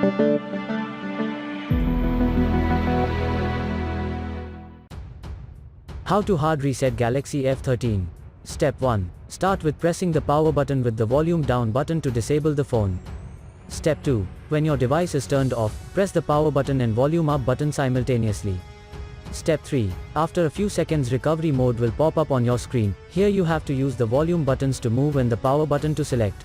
How to hard reset Galaxy F13. Step 1. Start with pressing the power button with the volume down button to disable the phone. Step 2. When your device is turned off, press the power button and volume up button simultaneously. Step 3. After a few seconds, recovery mode will pop up on your screen. Here you have to use the volume buttons to move and the power button to select.